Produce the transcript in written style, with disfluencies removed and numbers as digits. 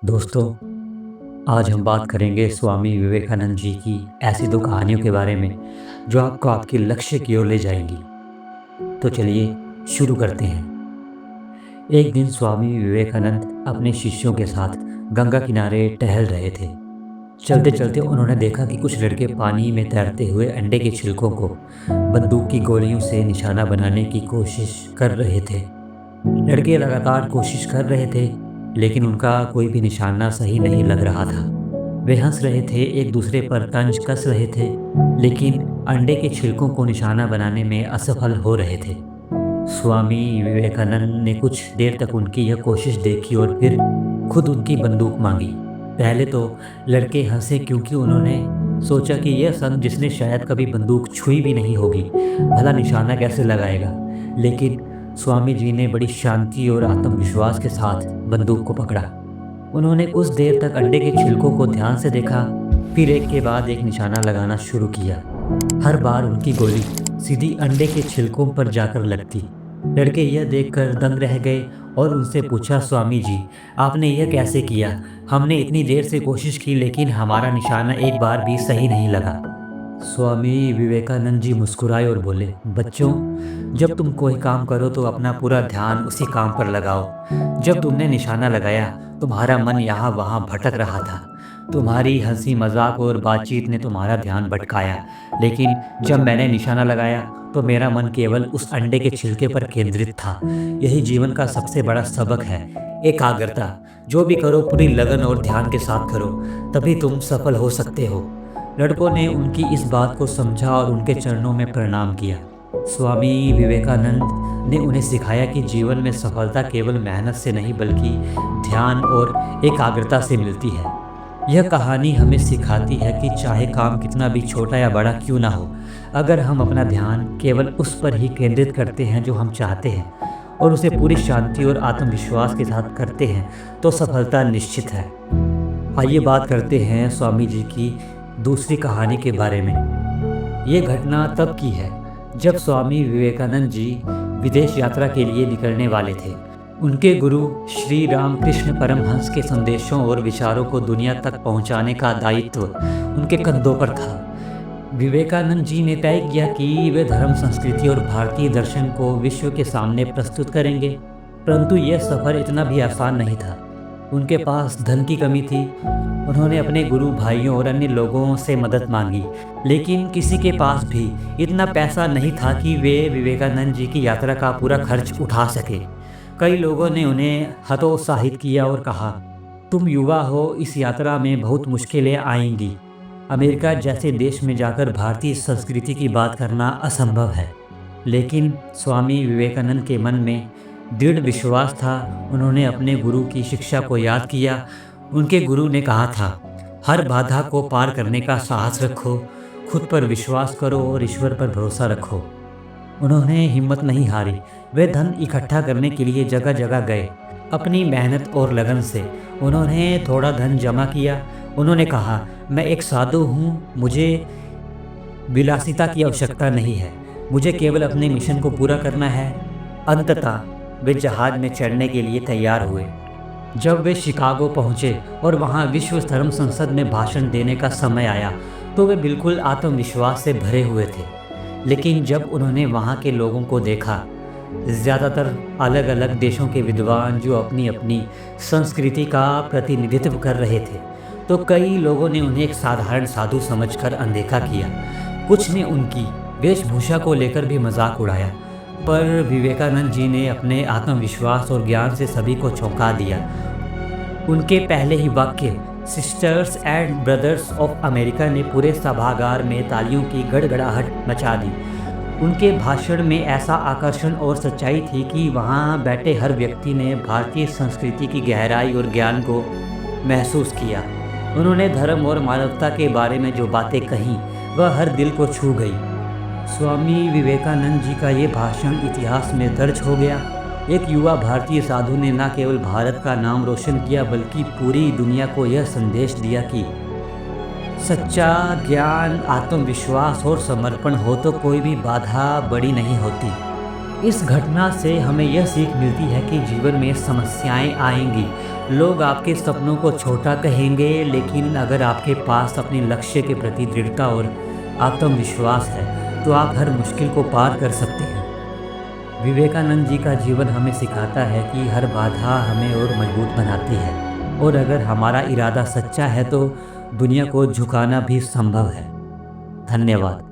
दोस्तों, आज हम बात करेंगे स्वामी विवेकानंद जी की ऐसी दो कहानियों के बारे में जो आपको आपके लक्ष्य की ओर ले जाएंगी। तो चलिए शुरू करते हैं। एक दिन स्वामी विवेकानंद अपने शिष्यों के साथ गंगा किनारे टहल रहे थे। चलते चलते उन्होंने देखा कि कुछ लड़के पानी में तैरते हुए अंडे के छिलकों को बंदूक की गोलियों से निशाना बनाने की कोशिश कर रहे थे। लड़के लगातार कोशिश कर रहे थे, लेकिन उनका कोई भी निशाना सही नहीं लग रहा था। वे हंस रहे थे, एक दूसरे पर तंज कस रहे थे, लेकिन अंडे के छिलकों को निशाना बनाने में असफल हो रहे थे। स्वामी विवेकानंद ने कुछ देर तक उनकी यह कोशिश देखी और फिर खुद उनकी बंदूक मांगी। पहले तो लड़के हंसे, क्योंकि उन्होंने सोचा कि यह संत जिसने शायद कभी बंदूक छुई भी नहीं होगी, भला निशाना कैसे लगाएगा। लेकिन स्वामी जी ने बड़ी शांति और आत्मविश्वास के साथ बंदूक को पकड़ा। उन्होंने कुछ देर तक अंडे के छिलकों को ध्यान से देखा, फिर एक के बाद एक निशाना लगाना शुरू किया। हर बार उनकी गोली सीधी अंडे के छिलकों पर जाकर लगती। लड़के यह देखकर दंग रह गए और उनसे पूछा, स्वामी जी, आपने यह कैसे किया? हमने इतनी देर से कोशिश की, लेकिन हमारा निशाना एक बार भी सही नहीं लगा। स्वामी विवेकानंद जी मुस्कुराए और बोले, बच्चों, जब तुम कोई काम करो तो अपना पूरा ध्यान उसी काम पर लगाओ। जब तुमने निशाना लगाया, तुम्हारा मन यहाँ वहाँ भटक रहा था। तुम्हारी हंसी मजाक और बातचीत ने तुम्हारा ध्यान भटकाया, लेकिन जब मैंने निशाना लगाया तो मेरा मन केवल उस अंडे के छिलके पर केंद्रित था। यही जीवन का सबसे बड़ा सबक है, एकाग्रता। जो भी करो पूरी लगन और ध्यान के साथ करो, तभी तुम सफल हो सकते हो। लड़कों ने उनकी इस बात को समझा और उनके चरणों में प्रणाम किया। स्वामी विवेकानंद ने उन्हें सिखाया कि जीवन में सफलता केवल मेहनत से नहीं, बल्कि ध्यान और एकाग्रता से मिलती है। यह कहानी हमें सिखाती है कि चाहे काम कितना भी छोटा या बड़ा क्यों ना हो, अगर हम अपना ध्यान केवल उस पर ही केंद्रित करते हैं जो हम चाहते हैं और उसे पूरी शांति और आत्मविश्वास के साथ करते हैं, तो सफलता निश्चित है। आइए बात करते हैं स्वामी जी की दूसरी कहानी के बारे में। ये घटना तब की है जब स्वामी विवेकानंद जी विदेश यात्रा के लिए निकलने वाले थे। उनके गुरु श्री रामकृष्ण परमहंस के संदेशों और विचारों को दुनिया तक पहुंचाने का दायित्व उनके कंधों पर था। विवेकानंद जी ने तय किया कि वे धर्म, संस्कृति और भारतीय दर्शन को विश्व के सामने प्रस्तुत करेंगे। परंतु यह सफ़र इतना भी आसान नहीं था। उनके पास धन की कमी थी। उन्होंने अपने गुरु भाइयों और अन्य लोगों से मदद मांगी, लेकिन किसी के पास भी इतना पैसा नहीं था कि वे विवेकानंद जी की यात्रा का पूरा खर्च उठा सके। कई लोगों ने उन्हें हतोत्साहित किया और कहा, तुम युवा हो, इस यात्रा में बहुत मुश्किलें आएंगी। अमेरिका जैसे देश में जाकर भारतीय संस्कृति की बात करना असंभव है। लेकिन स्वामी विवेकानंद के मन में दृढ़ विश्वास था। उन्होंने अपने गुरु की शिक्षा को याद किया। उनके गुरु ने कहा था, हर बाधा को पार करने का साहस रखो, खुद पर विश्वास करो और ईश्वर पर भरोसा रखो। उन्होंने हिम्मत नहीं हारी। वे धन इकट्ठा करने के लिए जगह जगह गए। अपनी मेहनत और लगन से उन्होंने थोड़ा धन जमा किया। उन्होंने कहा, मैं एक साधु हूँ, मुझे विलासिता की आवश्यकता नहीं है, मुझे केवल अपने मिशन को पूरा करना है। अंततः वे जहाज में चढ़ने के लिए तैयार हुए। जब वे शिकागो पहुँचे और वहाँ विश्व धर्म संसद में भाषण देने का समय आया, तो वे बिल्कुल आत्मविश्वास से भरे हुए थे। लेकिन जब उन्होंने वहाँ के लोगों को देखा, ज़्यादातर अलग अलग देशों के विद्वान जो अपनी अपनी संस्कृति का प्रतिनिधित्व कर रहे थे, तो कई लोगों ने उन्हें एक साधारण साधु समझकर अनदेखा किया। कुछ ने उनकी वेशभूषा को लेकर भी मजाक उड़ाया। पर विवेकानंद जी ने अपने आत्मविश्वास और ज्ञान से सभी को चौंका दिया। उनके पहले ही वाक्य, sisters and brothers of America, ने पूरे सभागार में तालियों की गड़गड़ाहट मचा दी। उनके भाषण में ऐसा आकर्षण और सच्चाई थी कि वहाँ बैठे हर व्यक्ति ने भारतीय संस्कृति की गहराई और ज्ञान को महसूस किया। उन्होंने धर्म और मानवता के बारे में जो बातें कहीं, वह हर दिल को छू गई। स्वामी विवेकानंद जी का ये भाषण इतिहास में दर्ज हो गया। एक युवा भारतीय साधु ने न केवल भारत का नाम रोशन किया, बल्कि पूरी दुनिया को यह संदेश दिया कि सच्चा ज्ञान, आत्मविश्वास और समर्पण हो तो कोई भी बाधा बड़ी नहीं होती। इस घटना से हमें यह सीख मिलती है कि जीवन में समस्याएं आएंगी, लोग आपके सपनों को छोटा कहेंगे, लेकिन अगर आपके पास अपने लक्ष्य के प्रति दृढ़ता और आत्मविश्वास है, तो आप हर मुश्किल को पार कर सकते हैं। विवेकानंद जी का जीवन हमें सिखाता है कि हर बाधा हमें और मजबूत बनाती है, और अगर हमारा इरादा सच्चा है तो दुनिया को झुकाना भी संभव है। धन्यवाद।